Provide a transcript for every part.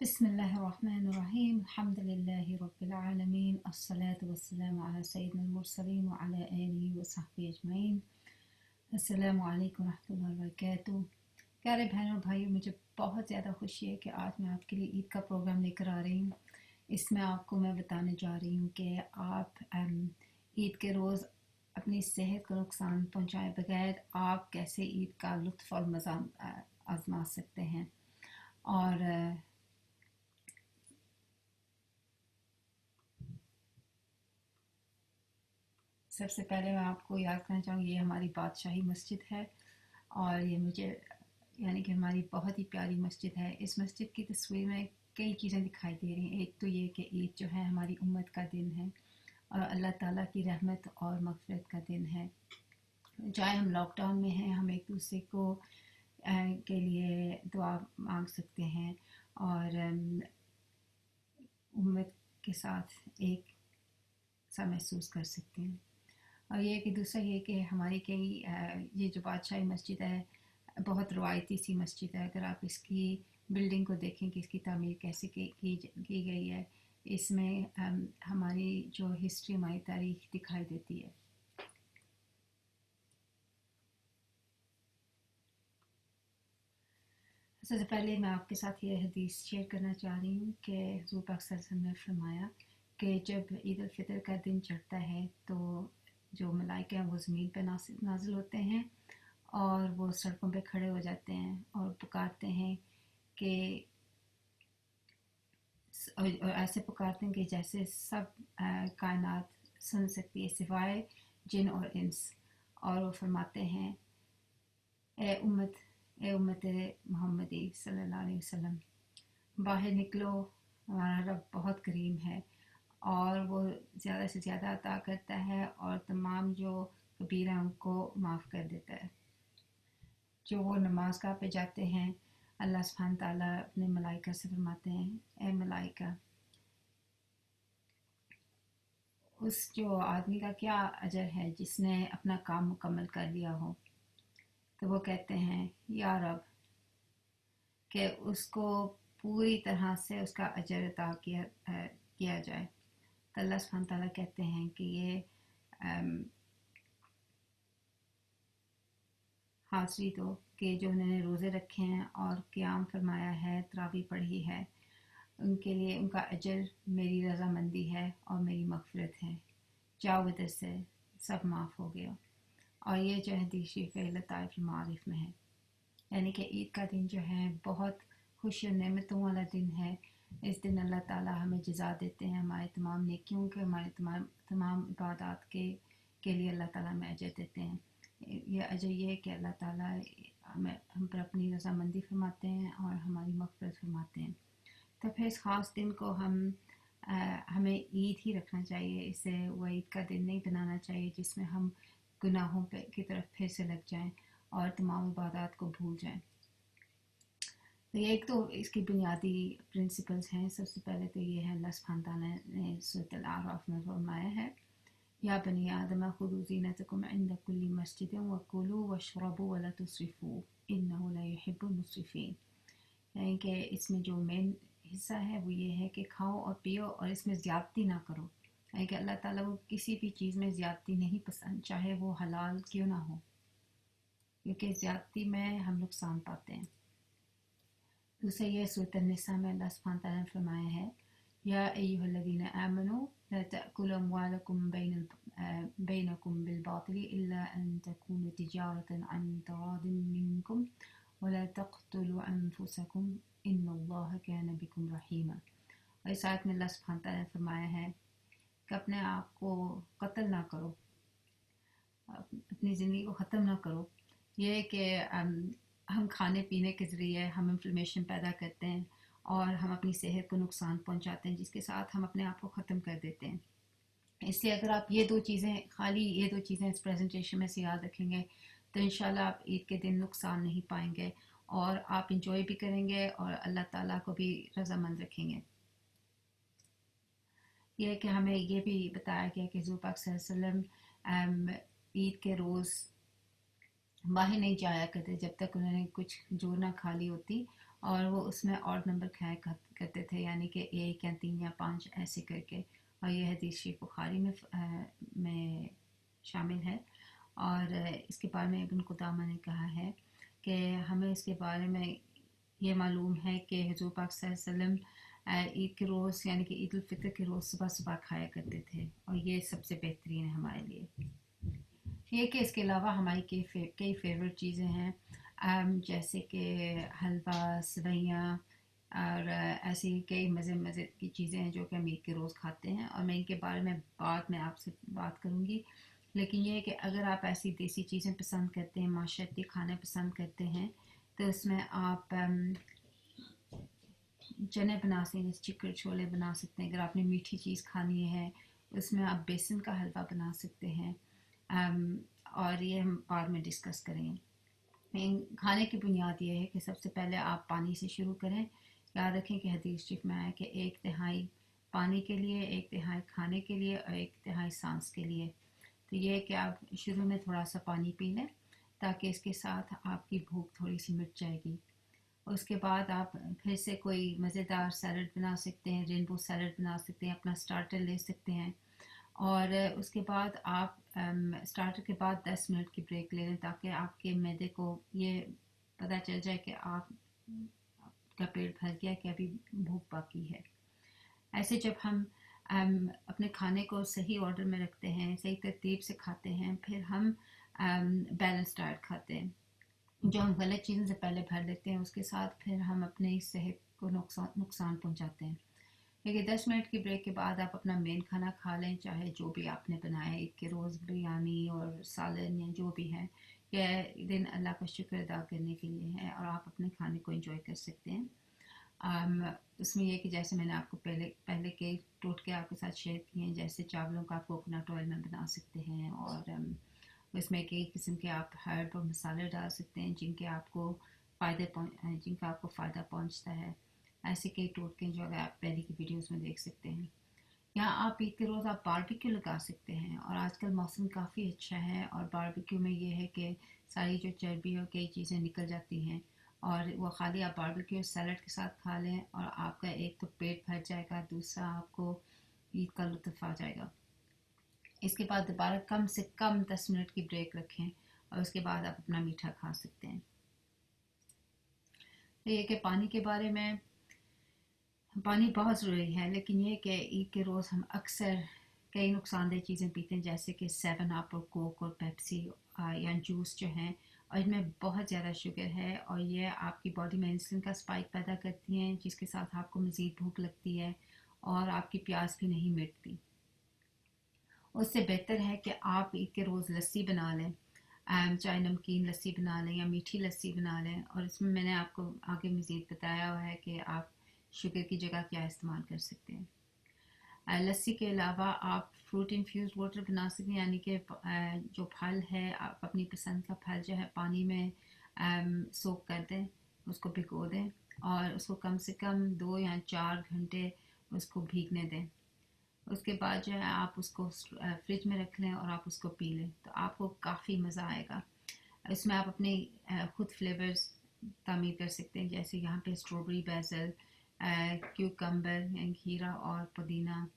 बिस्मिल्लाहिर्रहमानिर्रहीम अल्हम्दुलिल्लाहि रब्बिल आलमीन अस्सलातु वस्सलामु अला सय्यिदिल मुरसलीन व अला आलिहि व सहबिहि अजमईन। अस्सलामु अलैकुम रहमतुल्लाहि व बरकातुहू। प्यारे बहनों और भाइयों, मुझे बहुत ज़्यादा खुशी है कि आज मैं आपके लिए ईद का प्रोग्राम लेकर आ रही हूँ। इसमें आपको मैं बताने जा रही हूँ कि आप ईद के रोज़ अपनी सेहत को नुकसान पहुँचाए बगैर आप कैसे ईद का लुत्फ़ और मज़ा आजमा सकते हैं। और सबसे पहले मैं आपको याद करना चाहूँगी, ये हमारी बादशाही मस्जिद है और ये मुझे यानी कि हमारी बहुत ही प्यारी मस्जिद है। इस मस्जिद की तस्वीर में कई चीज़ें दिखाई दे रही हैं। एक तो ये कि ईद जो है हमारी उम्मत का दिन है और अल्लाह ताला की रहमत और मग़फ़िरत का दिन है। चाहे हम लॉकडाउन में हैं, हम एक दूसरे को के लिए दुआ मांग सकते हैं और उम्मत के साथ एक सा महसूस कर सकते हैं। और ये कि दूसरा ये कि हमारी कई ये जो बादशाही मस्जिद है बहुत रवायती सी मस्जिद है। अगर आप इसकी बिल्डिंग को देखें कि इसकी तामीर कैसे की गई है, इसमें हमारी जो हिस्ट्री, हमारी तारीख दिखाई देती है। सबसे पहले मैं आपके साथ ये हदीस शेयर करना चाह रही हूँ कि हुज़ूर पाक सल्लल्लाहु अलैहि वसल्लम ने फरमाया कि जब ईद उल फितर का दिन चढ़ता है तो जो मलाइका हैं वो ज़मीन पर नाजिल होते हैं और वो सड़कों पे खड़े हो जाते हैं और पुकारते हैं कि और ऐसे पुकारते हैं कि जैसे सब कायनात सुन सकती है सिवाय जिन और इंस। और वो फरमाते हैं, ए उम्मत मोहम्मदी सल्लल्लाहु अलैहि वसल्लम, बाहर निकलो, हमारा रब बहुत करीम है और वो ज़्यादा से ज़्यादा अता करता है और तमाम जो कबीरा उनको माफ़ कर देता है। जो वो नमाज गाह पे जाते हैं, अल्लाह सुब्हान ताला अपने मलाइका से फरमाते हैं, ए मलाइका, उस जो आदमी का क्या अजर है जिसने अपना काम मुकम्मल कर लिया हो। तो वो कहते हैं, या रब, कि उसको पूरी तरह से उसका अजर अता किया जाए। तो अल्लाह सुब्हान ताला कहते हैं कि ये हाज़री दो कि जो उन्होंने रोज़े रखे हैं और क़याम फरमाया है, तरावी पढ़ी है, उनके लिए उनका अजर मेरी रज़ामंदी है और मेरी मग़फ़िरत है। जाओ इधर से, सब माफ़ हो गया। और ये जो हदीस शरीफ है लताइफ़ुल मारिफ़ में है। यानी कि ईद का दिन जो है बहुत खुशी और नेमतों वाला दिन है। इस दिन अल्लाह ताला हमें जज़ा देते हैं हमारे तमाम नेकियों के, हमारे तमाम इबादत के लिए अल्लाह ताला हमें अजर देते हैं। ये अजर ये है कि अल्लाह ताला हम पर अपनी रज़ामंदी फरमाते हैं और हमारी मग़फ़िरत फरमाते हैं। तो फिर इस ख़ास दिन को हमें ईद ही रखना चाहिए। इसे वो ईद का दिन नहीं बनाना चाहिए जिसमें हम गुनाहों की तरफ फिर से लग जाएं और तमाम इबादत को भूल जाएं। तो ये एक तो इसकी बुनियादी प्रिंसिपल्स हैं। सबसे पहले तो ये है, अल्लाह सुब्हान ताला ने सूरह अल-आराफ में फरमाया है, या बनी आदम खुदू ज़ीनतकुम इंद कुल्ली मस्जिदिन वकुलू वशरबू वला तुस्रिफू इन्नहु ला युहिब्बुल मुस्रिफीन। यानी कि इसमें जो मेन हिस्सा है वो ये है कि खाओ और पियो और इसमें ज़्यादती ना करो। यानी कि अल्लाह ताला वो किसी भी चीज़ में ज़्यादती नहीं पसंद, चाहे वो हलाल क्यों ना हो, क्योंकि ज़्यादती में हम नुकसान पाते हैं। दूसरा ये सूरह निसा में अल्लाह सुब्हान ताला ने फरमाया है, या अय्युहल्लज़ीना आमनू ला तअकुलू अम्वालकुम बैनकुम बिलबातिल इल्ला अन तकून तिजारतन अन तरादिन मिनकुम वला तक़्तुलू अनफुसकुम इन्नल्लाह काना बिकुम रहीमा। और इस आयत में अल्लाह सुब्हान ताला ने फरमाया है कि अपने आप को कत्ल ना करो, अपनी ज़िंदगी को ख़त्म ना करो। ये कि हम खाने पीने के ज़रिए हम इन्फ्लेमेशन पैदा करते हैं और हम अपनी सेहत को नुकसान पहुंचाते हैं, जिसके साथ हम अपने आप को ख़त्म कर देते हैं। इसलिए अगर आप ये दो चीज़ें इस प्रेजेंटेशन में से याद रखेंगे तो इंशाल्लाह आप ईद के दिन नुकसान नहीं पाएंगे और आप इंजॉय भी करेंगे और अल्लाह ताला को भी रज़ामंद रखेंगे। यह कि हमें ये भी बताया गया कि हुज़ूर पाक सल्लल्लाहु अलैहि वसल्लम ईद के रोज़ बाहर नहीं जाया करते जब तक उन्होंने कुछ जोर ना खा ली होती और वो उसमें ऑड नंबर खाया करते थे, यानी कि 1 या 3 या 5 ऐसे करके। और ये हदीस शरीफ बुखारी में शामिल है। और इसके बारे में इब्न कुदामा ने कहा है कि हमें इसके बारे में ये मालूम है कि हुजूर पाक सल्लल्लाहु अलैहि वसल्लम ईद के रोज़ यानी कि ईद उल फितर के रोज़ सुबह सुबह खाया करते थे, और ये सबसे बेहतरीन है हमारे लिए। ये कि इसके अलावा हमारी कई फेवरेट चीज़ें हैं, जैसे कि हलवा, सेवइयाँ और ऐसी कई मज़े मज़े की चीज़ें हैं जो कि हम ईद के रोज़ खाते हैं, और मैं इनके बारे में बाद में आपसे बात करूँगी। लेकिन ये है कि अगर आप ऐसी देसी चीज़ें पसंद करते हैं, माशरती खाने पसंद करते हैं, तो इसमें आप चने बना सकते हैं, चिकन छोले बना सकते हैं। अगर आपने मीठी चीज़ खानी है उसमें आप बेसन का हलवा बना सकते हैं। और ये हम बाद में डिस्कस करेंगे। खाने की बुनियाद ये है कि सबसे पहले आप पानी से शुरू करें। याद रखें कि हदीस शरीफ में आया कि 1/3 पानी के लिए, 1/3 खाने के लिए और 1/3 सांस के लिए। तो ये है कि आप शुरू में थोड़ा सा पानी पी लें ताकि इसके साथ आपकी भूख थोड़ी सी मिट जाएगी। उसके बाद आप फिर से कोई मज़ेदार सैलड बना सकते हैं, रेनबो सैलड बना सकते हैं, अपना स्टार्टर ले सकते हैं। और उसके बाद आप स्टार्टर के बाद 10 मिनट की ब्रेक ले लें ताकि आपके मैदे को ये पता चल जाए कि आपका पेट भर गया, कि अभी भूख बाकी है। ऐसे जब हम अपने खाने को सही ऑर्डर में रखते हैं, सही तरतीब से खाते हैं, फिर हम बैलेंस डाइट खाते हैं। जो हम गलत चीज़ों से पहले भर लेते हैं उसके साथ फिर हम अपनी सेहत को नुकसान पहुंचाते हैं। देखिए 10 मिनट की ब्रेक के बाद आप अपना मेन खाना खा लें, चाहे जो भी आपने बनाया ईद के रोज़, बिरयानी और सालन या जो भी है। यह दिन अल्लाह का शुक्र अदा करने के लिए है और आप अपने खाने को एंजॉय कर सकते हैं। उसमें यह कि जैसे मैंने आपको पहले पहले के टोटके आपके साथ शेयर किए हैं, जैसे चावलों का आप कोकोनट ऑयल में बना सकते हैं, और इसमें कई किस्म के आप हर्ब और मसाले डाल सकते हैं जिनका आपको फ़ायदा पहुंचता है। ऐसे कई टोटके जो अगर आप पहले की वीडियोस में देख सकते हैं। यहाँ आप ईद के रोज़ आप बारबेक्यू लगा सकते हैं, और आजकल मौसम काफ़ी अच्छा है, और बारबेक्यू में ये है कि सारी जो चर्बी और कई चीज़ें निकल जाती हैं, और वो खाली आप बारबेक्यू सैलड के साथ खा लें और आपका एक तो पेट भर जाएगा, दूसरा आपको ईद का लुत्फ़ आ जाएगा। इसके बाद दोबारा कम से कम 10 मिनट की ब्रेक रखें और उसके बाद आप अपना मीठा खा सकते हैं। तो ये कि पानी के बारे में, पानी बहुत ज़रूरी है, लेकिन ये कि ईद के रोज़ हम अक्सर कई नुकसानदेह चीज़ें पीते हैं, जैसे कि 7 अप और कोक और पेप्सी या जूस जो हैं, और इनमें बहुत ज़्यादा शुगर है, और ये आपकी बॉडी में इंसुलिन का स्पाइक पैदा करती हैं, जिसके साथ आपको मज़ीद भूख लगती है और आपकी प्यास भी नहीं मिटती। उससे बेहतर है कि आप ईद के रोज़ लस्सी बना लें, चाहे नमकीन लस्सी बना लें या मीठी लस्सी बना लें, और इसमें मैंने आपको आगे मज़ीद बताया हुआ है कि आप शुगर की जगह क्या इस्तेमाल कर सकते हैं। लस्सी के अलावा आप फ्रूट इन्फ्यूज़ वाटर बना सकते हैं, यानी कि जो फल है आप अपनी पसंद का फल जो है पानी में सोक कर दें, उसको भिगो दें और उसको कम से कम 2 या 4 घंटे उसको भीगने दें। उसके बाद जो है आप उसको फ्रिज में रख लें और आप उसको पी लें, तो आपको काफ़ी मज़ा आएगा। इसमें आप अपने खुद फ्लेवर्स तामीर कर सकते हैं, जैसे यहाँ पे स्ट्रॉबेरी, बेसल, क्यूकम्बर, खीरा और पुदीना,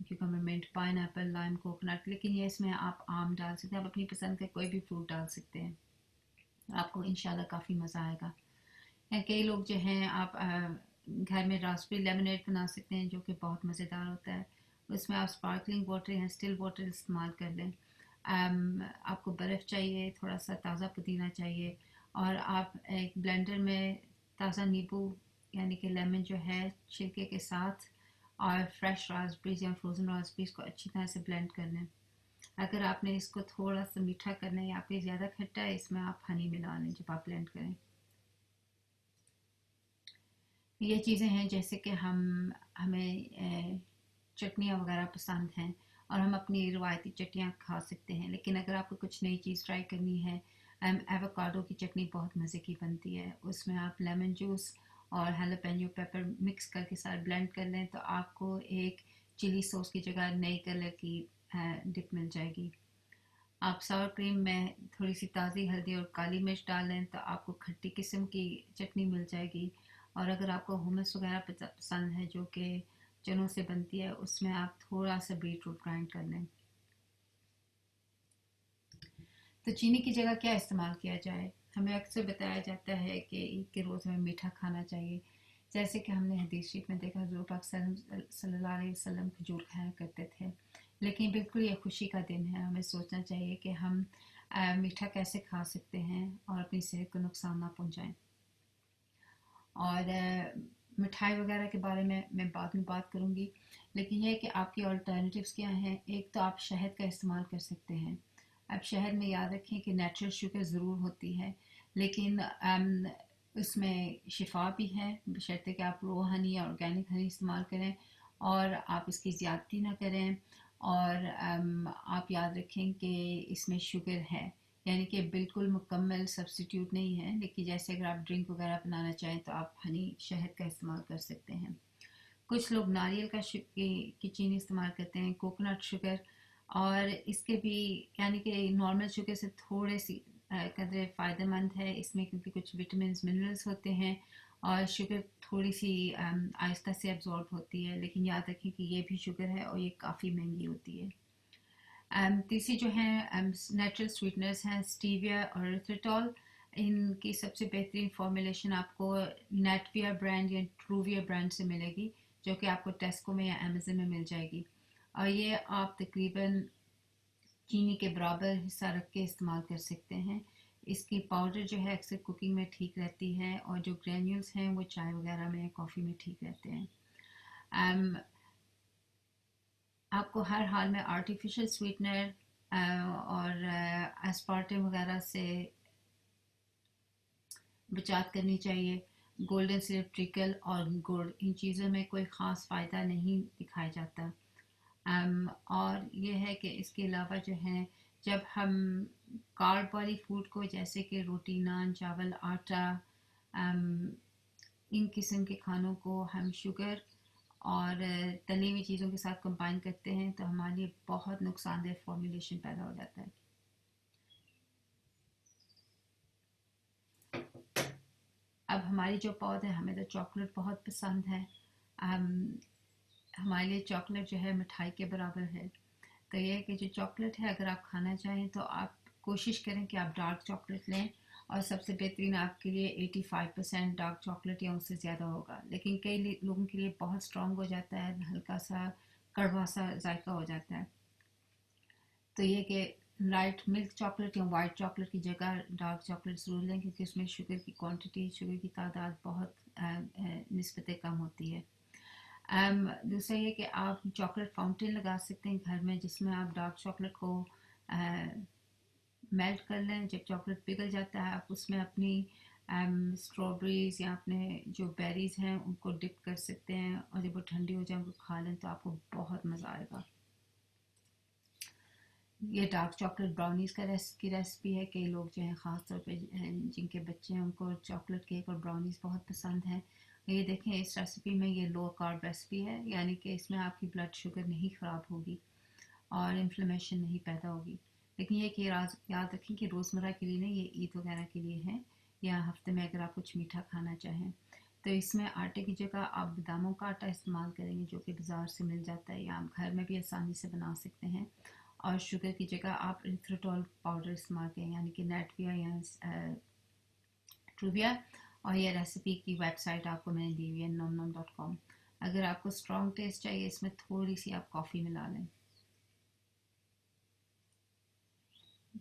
cucumber, mint, pineapple, lime, coconut. लेकिन ये इसमें आप आम डाल सकते हैं, आप अपनी पसंद का कोई भी फ्रूट डाल सकते हैं, आपको इंशाल्लाह काफ़ी मज़ा आएगा। या कई लोग जो हैं आप घर में रास्पबेरी लेमनेड बना सकते हैं, जो कि बहुत मज़ेदार होता है। उसमें आप स्पार्कलिंग वाटर या स्टिल वाटर इस्तेमाल कर लें। आपको बर्फ़ चाहिए, थोड़ा सा ताज़ा पुदीना चाहिए, और आप एक ब्लेंडर में ताज़ा नींबू यानी कि लेमन जो है छिलके के साथ, और फ्रेश रास्पबेरीज या फ्रोज़न रास्पबेरीज को अच्छी तरह से ब्लेंड कर लें। अगर आपने इसको थोड़ा सा मीठा करना है या आपके ज़्यादा खट्टा है, इसमें आप हनी मिला लें जब आप ब्लेंड करें। ये चीज़ें हैं जैसे कि हमें चटनियाँ वगैरह पसंद हैं और हम अपनी रिवायती चटनियाँ खा सकते हैं, लेकिन अगर आपको कुछ नई चीज़ ट्राई करनी है, एवोकाडो की चटनी बहुत मज़े की बनती है। उसमें आप लेमन जूस और हैलोपेनियो पेपर मिक्स करके साथ ब्लेंड कर लें, तो आपको एक चिली सॉस की जगह नई कलर की डिप मिल जाएगी। आप सावर क्रीम में थोड़ी सी ताज़ी हल्दी और काली मिर्च डाल लें, तो आपको खट्टी किस्म की चटनी मिल जाएगी। اور اگر آپ کو ہمس وغیرہ پسند ہے جو کہ چنوں سے بنتی ہے، اس میں آپ تھوڑا سا بیٹ روٹ گرائنڈ کر لیں۔ تو چینی کی جگہ کیا استعمال کیا جائے؟ ہمیں اکثر بتایا جاتا ہے کہ عید کے روز ہمیں میٹھا کھانا چاہیے، جیسے کہ ہم نے حدیث شریف میں دیکھا حضور پاک صلی اللہ علیہ وسلم کھجور کھایا کرتے تھے، لیکن بالکل یہ خوشی کا دن ہے، ہمیں سوچنا چاہیے کہ ہم میٹھا کیسے کھا سکتے ہیں اور اپنی صحت کو نقصان نہ پہنچائیں۔ اور مٹھائی وغیرہ کے بارے میں بعد میں بات کروں گی، لیکن یہ ہے کہ آپ کی آلٹرنیٹیوز کیا ہیں۔ ایک تو آپ شہد کا استعمال کر سکتے ہیں۔ اب شہد میں یاد رکھیں کہ نیچرل شوگر ضرور ہوتی ہے، لیکن اس میں شفا بھی ہے، بشرطے کہ آپ رو ہنی یا آرگینک ہنی استعمال کریں اور آپ اس کی زیادتی نہ کریں، اور آپ یاد رکھیں کہ اس میں شوگر ہے، یعنی کہ بالکل مکمل سبسٹیوٹ نہیں ہے، لیکن جیسے اگر آپ ڈرنک وغیرہ بنانا چاہیں تو آپ ہنی شہد کا استعمال کر سکتے ہیں۔ کچھ لوگ ناریل کی چینی استعمال کرتے ہیں، کوکونٹ شوگر، اور اس کے بھی یعنی کہ نارمل شوگر سے تھوڑے سی قدرے فائدہ مند ہے اس میں، کیونکہ کچھ وٹامنز منرلز ہوتے ہیں اور شوگر تھوڑی سی آہستہ سے ایبزارب ہوتی ہے، لیکن یاد رکھیں کہ یہ بھی شوگر ہے اور یہ کافی مہنگی ہوتی ہے۔ تیسری جو ہیں نیچرل سویٹنرز ہیں اسٹیویا اور ایریتھریٹول، ان کی سب سے بہترین فارمولیشن آپ کو نیٹویا برانڈ یا ٹروویا برانڈ سے ملے گی، جو کہ آپ کو ٹیسکو میں یا امیزن میں مل جائے گی، اور یہ آپ تقریباً چینی کے برابر حصہ رکھ کے استعمال کر سکتے ہیں۔ اس کی پاؤڈر جو ہے اکثر کوکنگ میں ٹھیک رہتی ہے، اور جو گرینیولز ہیں وہ چائے وغیرہ میں کافی میں ٹھیک رہتے ہیں۔ آپ کو ہر حال میں آرٹیفیشل سویٹنر اور اسپارٹم وغیرہ سے بچات کرنی چاہیے۔ گولڈن سلپ ٹرکل اور گڑ، ان چیزوں میں کوئی خاص فائدہ نہیں دکھایا جاتا۔ اور یہ ہے کہ اس کے علاوہ جو ہے جب ہم کارب والی فوڈ کو جیسے کہ روٹی، نان، چاول، آٹا، ان قسم کے کھانوں کو ہم شوگر اور تلی ہوئی چیزوں کے ساتھ کمبائن کرتے ہیں تو ہمارے لیے بہت نقصان دہ فارمولیشن پیدا ہو جاتا ہے۔ اب ہماری جو پود ہے، ہمیں تو چاکلیٹ بہت پسند ہے، ہمارے لیے چاکلیٹ جو ہے مٹھائی کے برابر ہے، تو یہ ہے کہ جو چاکلیٹ ہے اگر آپ کھانا چاہیں تو آپ کوشش کریں کہ آپ ڈارک چاکلیٹ لیں، اور سب سے بہترین آپ کے لیے 85% ڈارک چاکلیٹ یا اس سے زیادہ ہوگا، لیکن کئی لوگوں کے لیے بہت اسٹرانگ ہو جاتا ہے، ہلکا سا کڑوا سا ذائقہ ہو جاتا ہے، تو یہ کہ لائٹ ملک چاکلیٹ یا وائٹ چاکلیٹ کی جگہ ڈارک چاکلیٹ ضرور لیں، کیونکہ اس میں شوگر کی کوانٹٹی، شوگر کی تعداد بہت نسبت کم ہوتی ہے۔ دوسرا یہ کہ آپ چاکلیٹ فاؤنٹین لگا سکتے ہیں گھر میں، جس میں آپ ڈارک چاکلیٹ کو میلٹ کر لیں، جب چاکلیٹ پگھل جاتا ہے آپ اس میں اپنی اسٹرابریز یا اپنے جو بیریز ہیں ان کو ڈپ کر سکتے ہیں، اور جب وہ ٹھنڈی ہو جائیں ان کو کھا لیں تو آپ کو بہت مزہ آئے گا۔ یہ ڈارک چاکلیٹ براؤنیز کی ریسپی ہے، کئی لوگ جو ہیں خاص طور پہ جن کے بچے ہیں ان کو چاکلیٹ کیک اور براؤنیز بہت پسند ہے۔ یہ دیکھیں اس ریسپی میں یہ لو کارب ریسپی ہے، یعنی کہ اس میں آپ کی بلڈ شوگر نہیں خراب ہوگی اور انفلیمیشن نہیں پیدا ہوگی، لیکن یہ کہ یاد رکھیں کہ روزمرہ کے لیے نہیں، یہ عید وغیرہ کے لیے ہے، یا ہفتے میں اگر آپ کچھ میٹھا کھانا چاہیں تو اس میں آٹے کی جگہ آپ باداموں کا آٹا استعمال کریں گے جو کہ بازار سے مل جاتا ہے، یا آپ گھر میں بھی آسانی سے بنا سکتے ہیں، اور شوگر کی جگہ آپ ایریتھریٹول پاؤڈر استعمال کریں، یعنی کہ نیٹویا یا ٹروویا، اور یہ ریسیپی کی ویب سائٹ آپ کو میں نے دی ہوئی ہے nom.com۔ اگر آپ کو اسٹرانگ ٹیسٹ چاہیے اس میں تھوڑی سی آپ کافی ملا لیں۔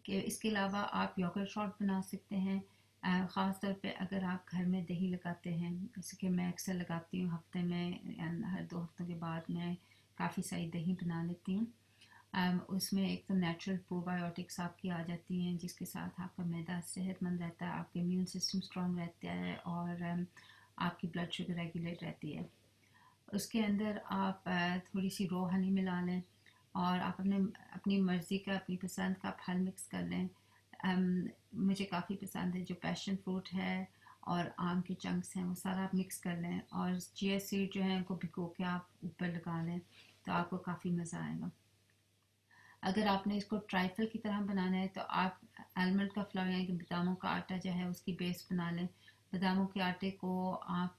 کہ اس کے علاوہ آپ یوگرٹ شاٹ بنا سکتے ہیں، خاص طور پہ اگر آپ گھر میں دہی لگاتے ہیں، جیسے کہ میں اکثر لگاتی ہوں، ہفتے میں ہر 2 ہفتوں کے بعد میں کافی ساری دہی بنا لیتی ہوں۔ اس میں ایک تو نیچرل پرو بایوٹکس آپ کی آ جاتی ہیں، جس کے ساتھ آپ کا معدہ صحت مند رہتا ہے، آپ کا امیون سسٹم اسٹرانگ رہتا ہے، اور آپ کی بلڈ شوگر ریگولیٹ رہتی ہے۔ اس کے اندر آپ تھوڑی سی رو ہنی ملا لیں، اور آپ اپنی مرضی کا، اپنی پسند کا پھل مکس کر لیں۔ مجھے کافی پسند ہے جو پیشن فروٹ ہے اور آم کے چنکس ہیں، وہ سارا آپ مکس کر لیں، اور چیا سیڈ جو ہیں ان کو بھگو کے آپ اوپر لگا لیں تو آپ کو کافی مزہ آئے گا۔ اگر آپ نے اس کو ٹرائفل کی طرح بنانا ہے تو آپ المنڈ کا فلاور یعنی کہ باداموں کا آٹا جو ہے اس کی بیس بنا لیں، बादामों के आटे को आप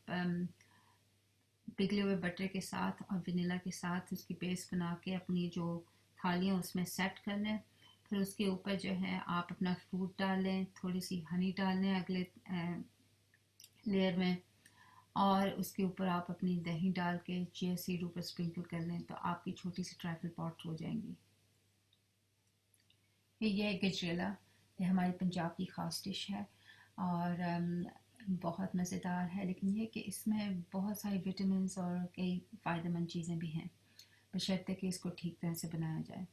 पिघले हुए बटर के साथ और वनीला के साथ उसकी पेस्ट बना के अपनी जो थालियाँ उसमें सेट कर लें। फिर उसके ऊपर जो है आप अपना फ्रूट डाल लें, थोड़ी सी हनी डाल लें अगले लेयर में, और उसके ऊपर आप अपनी दही डाल के चिया सीड ऊपर स्प्रिंकल कर लें तो आपकी छोटी सी ट्राइफल पॉट हो जाएंगी। ये है गजरेला, ये हमारी पंजाब की ख़ास डिश है और बहुत मज़ेदार है, लेकिन ये कि इसमें बहुत सारी विटामिन्स और कई फ़ायदेमंद चीज़ें भी हैं, बशर्ते कि इसको ठीक तरह से बनाया जाए।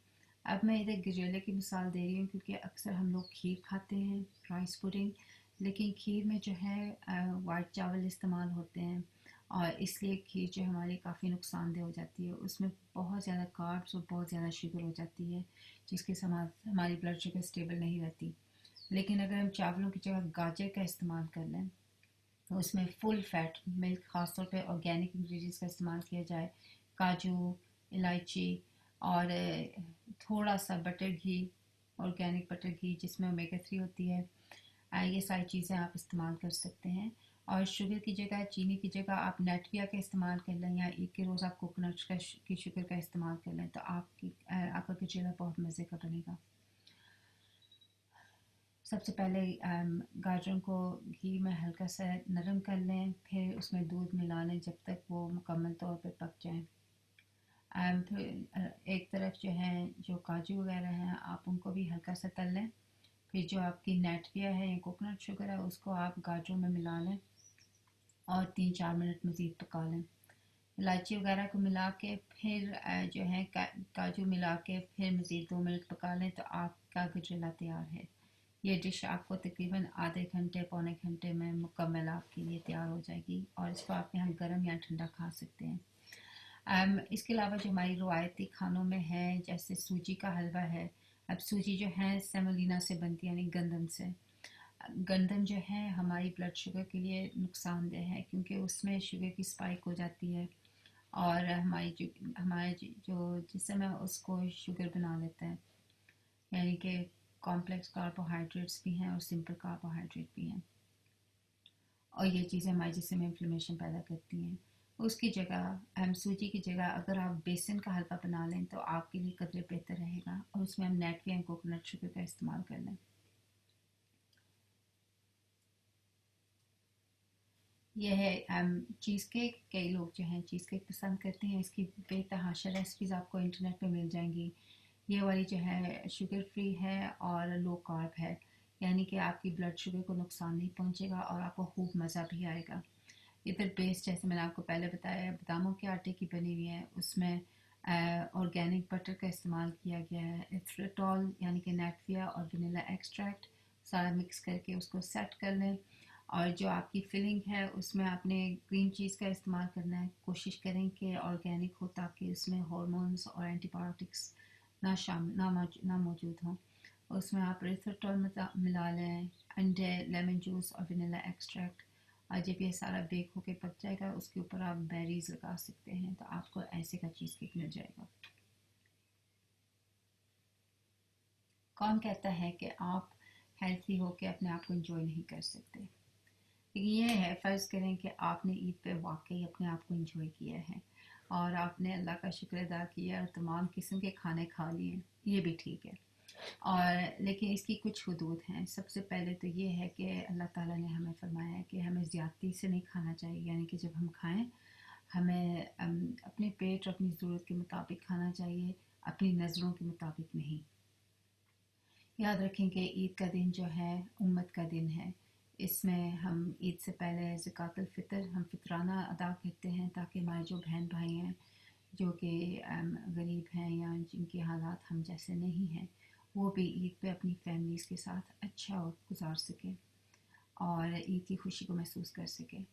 अब मैं इधर गजरेले की मिसाल दे रही हूँ क्योंकि अक्सर हम लोग खीर खाते हैं, राइस पुडिंग, लेकिन खीर में जो है वाइट चावल इस्तेमाल होते हैं और इसलिए खीर जो हमारी काफ़ी नुकसानदेह हो जाती है। उसमें बहुत ज़्यादा कार्ब्स और बहुत ज़्यादा शुगर हो जाती है, जिसके हमारी ब्लड शुगर स्टेबल नहीं रहती। लेकिन अगर हम चावलों की जगह गाजर का इस्तेमाल कर लें तो उसमें फुल फैट मिल्क, ख़ासतौर पे ऑर्गेनिक इंग्रेडिएंट्स का इस्तेमाल किया जाए, काजू, इलायची और थोड़ा सा बटर घी, ऑर्गेनिक बटर घी जिसमें ओमेगा 3 होती है, ये सारी चीज़ें आप इस्तेमाल कर सकते हैं। और शुगर की जगह, चीनी की जगह आप नेटविया का इस्तेमाल कर लें या एक के रोज़ आप कोकोनट की शुगर का इस्तेमाल कर लें तो आपका गजरेला बहुत मज़े का बनेगा। सबसे पहले गाजरों को घी में हल्का सा नरम कर लें, फिर उसमें दूध मिला लें जब तक वो मुकम्मल तौर पे पक जाए। फिर एक तरफ जो है जो काजू वगैरह हैं आप उनको भी हल्का सा तल लें। फिर जो आपकी नेटविया है या कोकोनट शुगर है उसको आप गाजरों में मिला लें और 3-4 मिनट मज़ीद पका लें। इलायची वगैरह को मिला के फिर जो है काजू मिला के फिर मज़ीद 2 मिनट पका लें तो आपका गजरेला तैयार है। ये डिश आपको तकरीबन आधे घंटे पौने घंटे में मुकम्मल आपके लिए तैयार हो जाएगी और इसको आप यहाँ गर्म या ठंडा खा सकते हैं। इसके अलावा जो हमारी रवायती खानों में है जैसे सूजी का हलवा है। अब सूजी जो है सेमोलिना से बनती है, यानी गंदम से। गंदम जो है हमारी ब्लड शुगर के लिए नुकसानदेह है क्योंकि उसमें शुगर की स्पाइक हो जाती है और हमारे जो जिस्म है उसको शुगर बना लेता है, यानी कि कॉम्प्लेक्स कार्बोहाइड्रेट्स भी हैं और सिंपल कार्बोहाइड्रेट भी हैं और ये चीज़ें हमारे जिस्म में इन्फ्लेमेशन पैदा करती हैं। उसकी जगह सूजी की जगह अगर आप बेसन का हलवा बना लें तो आपके लिए कदरे बेहतर रहेगा और उसमें हम नेटवे या कोकोनट शुगर का इस्तेमाल कर लें। यह है चीज़ केक। कई लोग जो हैं चीज़ केक पसंद करते हैं, इसकी बेतहाशा रेसिपीज़ आपको इंटरनेट पे मिल जाएंगी। ये वाली जो है शुगर फ्री है और लो कार्ब है, यानी कि आपकी ब्लड शुगर को नुकसान नहीं पहुंचेगा और आपको खूब मज़ा भी आएगा। इधर बेस जैसे मैंने आपको पहले बताया बादामों के आटे की बनी हुई है, उसमें ऑर्गेनिक बटर का इस्तेमाल किया गया है, एथ्रेटॉल यानी कि नेटविया और वनीला एक्सट्रैक्ट सारा मिक्स करके उसको सेट कर लें। और जो आपकी फिलिंग है उसमें आपने क्रीम चीज़ का इस्तेमाल करना है। कोशिश करें कि ऑर्गेनिक हो ताकि उसमें हार्मोन्स और एंटीबायोटिक्स ना मौजूद हों। उसमें आप रिथोटॉल मिला लें, अंडे, लेमन जूस और वनीला एक्सट्रैक्ट। और जब ये सारा बेक होके पक जाएगा उसके ऊपर आप बेरीज लगा सकते हैं तो आपको ऐसे का चीज़ केक मिल जाएगा। कौन कहता है कि आप हेल्थी होके अपने आप को एंजॉय नहीं कर सकते? ये है, फ़र्ज़ करें कि आपने ईद पे वाकई अपने आप को एंजॉय किया है और आपने अल्लाह का शुक्र अदा किया और तमाम किस्म के खाने खा लिए, ये भी ठीक है। और लेकिन इसकी कुछ हदूद हैं। सबसे पहले तो ये है कि अल्लाह ताला ने हमें फरमाया है कि हमें ज़्यादती से नहीं खाना चाहिए, यानी कि जब हम खाएं हमें अपने पेट और अपनी ज़रूरत के मुताबिक खाना चाहिए, अपनी नज़रों के मुताबिक नहीं। याद रखें कि ईद का दिन जो है उम्मत का दिन है। इसमें हम ईद से पहले ज़कातुल फ़ितर हम फितराना अदा करते हैं ताकि हमारे जो बहन भाई हैं जो कि गरीब हैं या जिनके हालात हम जैसे नहीं हैं वो भी ईद पे अपनी फैमिलीज़ के साथ अच्छा वक्त गुजार सकें और ईद की खुशी को महसूस कर सकें।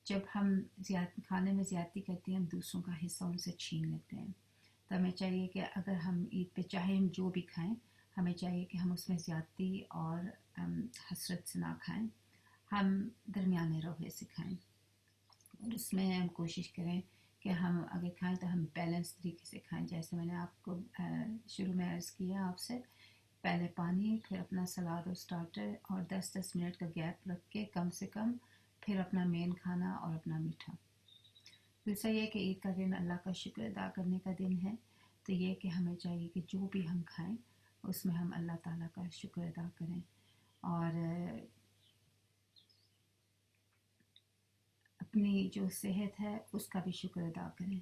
जब हम खाने में ज़्यादती करते हैं हम दूसरों का हिस्सा उनसे छीन लेते हैं, तो हमें चाहिए कि अगर हम ईद पे चाहे हम जो भी खाएं हमें चाहिए कि हम उसमें ज़्यादती और हसरत से ना खाएं, हम दरमियाने रोहे से खाएं और उसमें हम कोशिश करें कि हम अगर खाएं तो हम बैलेंस तरीके से खाएं। जैसे मैंने आपको शुरू में अर्ज़ किया आपसे, पहले पानी, फिर अपना सलाद और स्टार्टर और 10-10 मिनट का गैप रख के कम से कम फिर अपना मेन खाना और अपना मीठा। दूसरा ये कि ईद का दिन अल्लाह का शुक्र अदा करने का दिन है, तो ये कि हमें चाहिए कि जो भी हम खाएं उसमें हम अल्लाह ताला का शुक्र अदा करें और अपनी जो सेहत है उसका भी शुक्र अदा करें।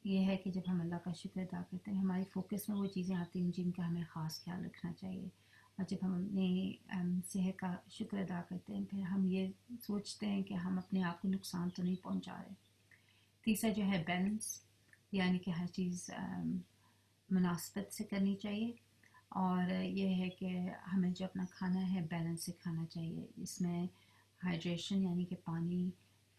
ये है कि जब हम अल्लाह का शुक्र अदा करते हैं हमारी फ़ोकस में वो चीज़ें आती हैं जिनका हमें ख़ास ख्याल रखना चाहिए, और जब हम अपनी सेहत का शुक्र अदा करते हैं फिर हम ये सोचते हैं कि हम अपने आप को नुकसान तो नहीं पहुंचा रहे। तीसरा जो है बैलेंस, यानी कि हर चीज़ मुनासबत से करनी चाहिए, और ये है कि हमें जो अपना खाना है बैलेंस से खाना चाहिए। इसमें हाइड्रेशन यानी कि पानी,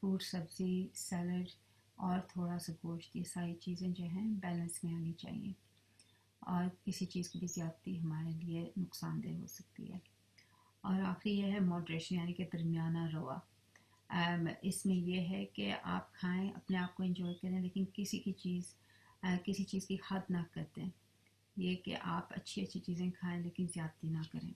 फ्रूट, सब्ज़ी, सैलड और थोड़ा सा गोश्त, ये सारी चीज़ें जो हैं बैलेंस में आनी चाहिए, और किसी चीज़ की भी ज़्यादती हमारे लिए नुकसानदेह हो सकती है। और आखिरी ये है मॉडरेशन, यानी कि दरमियाना रवा। इसमें यह है कि आप खाएं, अपने आप को एंजॉय करें, लेकिन किसी चीज़ की हद ना कर दें। ये कि आप अच्छी अच्छी चीज़ें खाएं लेकिन ज़्यादती ना करें।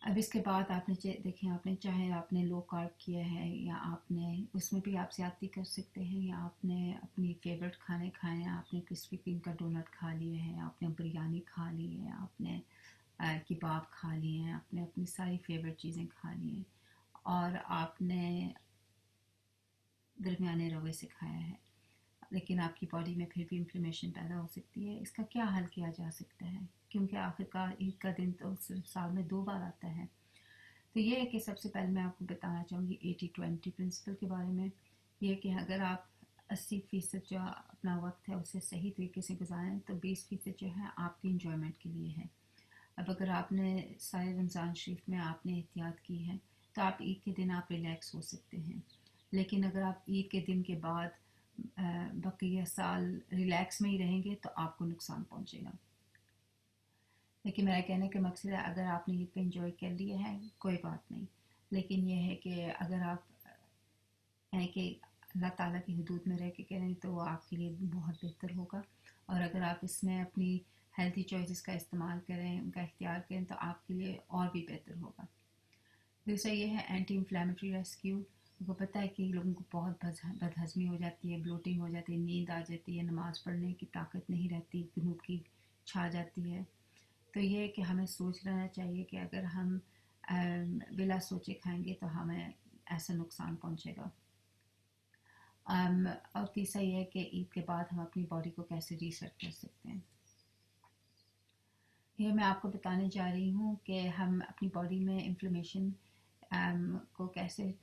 अब इसके बाद आपने देखें, आपने चाहे आपने लो कार्ब किया है या आपने उसमें भी आप ज़्यादती कर सकते हैं, या आपने अपनी फेवरेट खाने खाए हैं, आपने क्रिस्पी क्रीम का डोनट खा लिए हैं, आपने बिरयानी खा ली है, आपने कबाब खा लिए हैं, आपने अपनी सारी फेवरेट चीज़ें खा ली हैं और आपने दरमियाने रवे से खाया है, लेकिन आपकी बॉडी में फिर भी इन्फ्लेमेशन पैदा हो सकती है। इसका क्या हल किया जा सकता है, क्योंकि आखिरकार ईद का दिन तो सिर्फ साल में 2 बार आता है। तो ये है कि सबसे पहले मैं आपको बताना चाहूँगी 80-20 प्रिंसिपल के बारे में। ये कि अगर आप 80% जो अपना वक्त है उसे सही तरीके से गुजारें तो 20% जो है आपकी इंजॉयमेंट के लिए है। अब अगर आपने सारे रमज़ान शरीफ में आपने एहतियात की है तो आप ईद के दिन आप रिलैक्स हो सकते हैं, लेकिन अगर आप ईद के दिन के बाद बक़िया साल रिलैक्स में ही रहेंगे तो आपको नुकसान पहुंचेगा। लेकिन मेरा कहने का मकसद है, अगर आपने ईद पे इंजॉय कर लिया है कोई बात नहीं, लेकिन यह है कि अगर आप है कि अल्लाह ताला की हदूद में रह के करें तो वो आपके लिए बहुत बेहतर होगा, और अगर आप इसमें अपनी हेल्थी चॉइसेस का इस्तेमाल करें, उनका इख्तियार करें तो आपके लिए और भी बेहतर होगा। दूसरा ये है एंटी इन्फ्लेमेटरी रेस्क्यू। वो पता है कि लोगों को बहुत बदहज़मी हो जाती है, ब्लोटिंग हो जाती है, नींद आ जाती है, नमाज़ पढ़ने की ताकत नहीं रहती, जुनूब की छा जाती है। तो ये है कि हमें सोच लेना चाहिए कि अगर हम बिला सोचे खाएंगे तो हमें ऐसा नुकसान पहुंचेगा। और तीसरा ये है कि ईद के बाद हम अपनी बॉडी को कैसे रीसेट कर सकते हैं। ये मैं आपको बताने जा रही हूँ कि हम अपनी बॉडी में इन्फ्लेमेशन को कैसे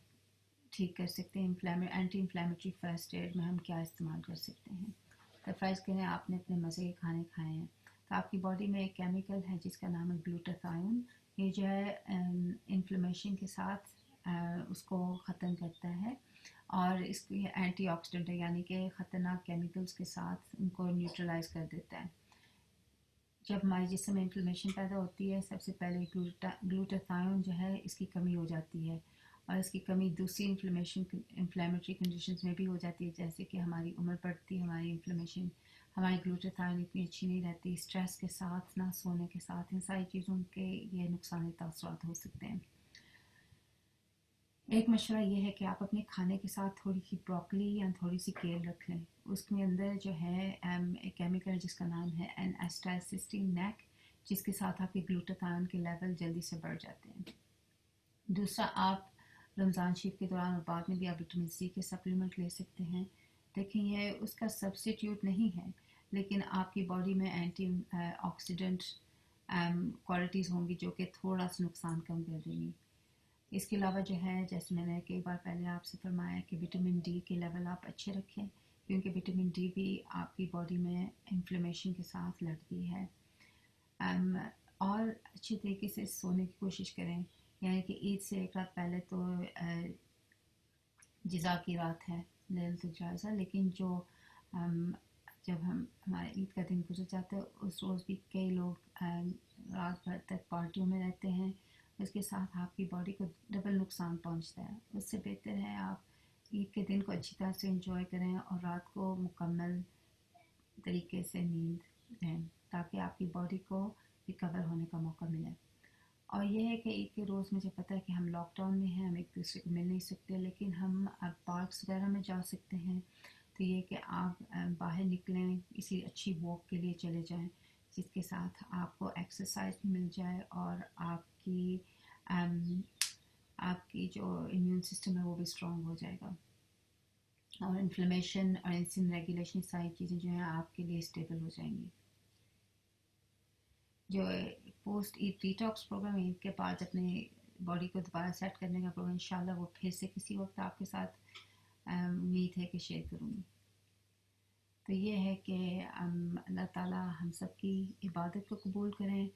ठीक कर सकते हैं। एंटी इन्फ्लेमेटरी फर्स्ट एड में हम क्या इस्तेमाल कर सकते हैं। तो फ़र्ज़ करें आपने अपने मज़े के खाने खाए हैं, तो आपकी बॉडी में एक केमिकल है जिसका नाम है ग्लूटाथायोन। ये जो है इन्फ्लेमेशन के साथ उसको ख़त्म करता है, और इसको ये एंटीऑक्सीडेंट है, यानी कि ख़तरनाक केमिकल्स के साथ उनको न्यूट्रलाइज कर देता है। जब हमारे जिस्म में इन्फ्लेमेशन पैदा होती है सबसे पहले ग्लूटाथायोन जो है इसकी कमी हो जाती है, और इसकी कमी दूसरी इन्फ्लेमेटरी कंडीशंस में भी हो जाती है, जैसे कि हमारी उम्र बढ़ती है, हमारी इन्फ्लेमेशन, हमारी ग्लूटाथायोन इतनी अच्छी नहीं रहती, स्ट्रेस के साथ, ना सोने के साथ, इन सारी चीज़ों के ये नुकसान तासुरात हो सकते हैं। एक मशवरा ये है कि आप अपने खाने के साथ थोड़ी सी ब्रोकली या थोड़ी सी केल रख लें। उसके अंदर जो है एक केमिकल है जिसका नाम है एन एस्टाइसिस्टीन नेक, जिसके साथ आपके ग्लूटाथायोन के लेवल जल्दी से बढ़ जाते हैं। दूसरा, आप रमज़ान शरीफ के दौरान और बाद में भी आप विटामिन सी के सप्लीमेंट ले सकते हैं। देखें, ये उसका सब्स्टिट्यूट नहीं है, लेकिन आपकी बॉडी में एंटी ऑक्सीडेंट क्वालिटीज़ होंगी जो कि थोड़ा सा नुकसान कम कर देंगी। इसके अलावा जो है, जैसे मैंने कई बार पहले आपसे फरमाया कि विटामिन डी के लेवल आप अच्छे रखें, क्योंकि विटामिन डी भी आपकी बॉडी में इन्फ्लेमेशन के साथ लड़ती है। और अच्छी तरीके से सोने की कोशिश करें, यानी कि ईद से एक रात पहले तो जिज़ा की रात है, लैलतुल जायज़ा, लेकिन जो जब हमारे ईद का दिन गुजर जाता है उस रोज़ भी कई लोग रात भर तक पार्टियों में रहते हैं, उसके साथ आपकी बॉडी को डबल नुकसान पहुंचता है। उससे बेहतर है आप ईद के दिन को अच्छी तरह से एंजॉय करें और रात को मुकम्मल तरीके से नींद लें, ताकि आपकी बॉडी को रिकवर होने का मौका मिले। اور یہ ہے کہ عید کے روز مجھے پتہ ہے کہ ہم لاک ڈاؤن میں ہیں، ہم ایک دوسرے کو مل نہیں سکتے، لیکن ہم اب پارکس وغیرہ میں جا سکتے ہیں. تو یہ کہ آپ باہر نکلیں، کسی اچھی واک کے لیے چلے جائیں جس کے ساتھ آپ کو ایکسرسائز بھی مل جائے اور ام، آپ کی جو امیون سسٹم ہے وہ بھی اسٹرانگ ہو جائے گا، اور انفلیمیشن اور انسولین ریگولیشن ساری چیزیں جو ہیں آپ کے لیے اسٹیبل ہو جائیں گی. جو پوسٹ عید ڈیٹاکس پروگرام، عید کے بعد اپنے باڈی کو دوبارہ سیٹ کرنے کا پروگرام انشاءاللہ وہ پھر سے کسی وقت آپ کے ساتھ امید ہے کہ شیئر کروں گی. تو یہ ہے کہ اللہ تعالیٰ ہم سب کی عبادت کو قبول کریں.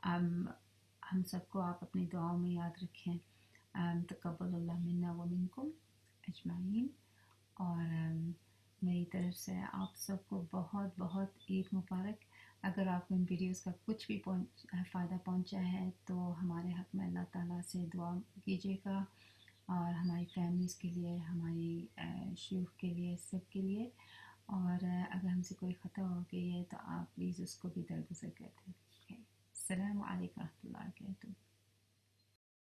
ہم سب کو آپ اپنی دعاؤں میں یاد رکھیں. تقبل اللہ منا و منکم اجمعین. اور میری طرف سے آپ سب کو بہت بہت عید مبارک. اگر آپ کو ان ویڈیوز کا کچھ بھی فائدہ پہنچا ہے تو ہمارے حق میں اللہ تعالیٰ سے دعا کیجیے گا، اور ہماری فیملیز کے لیے، ہماری شیوخ کے لیے، سب کے لیے. اور اگر ہم سے کوئی خطا ہو گئی ہے تو آپ پلیز اس کو بھی درگزر کر دیں. السلام علیکم و رحمۃ اللہ وبرکاتہ.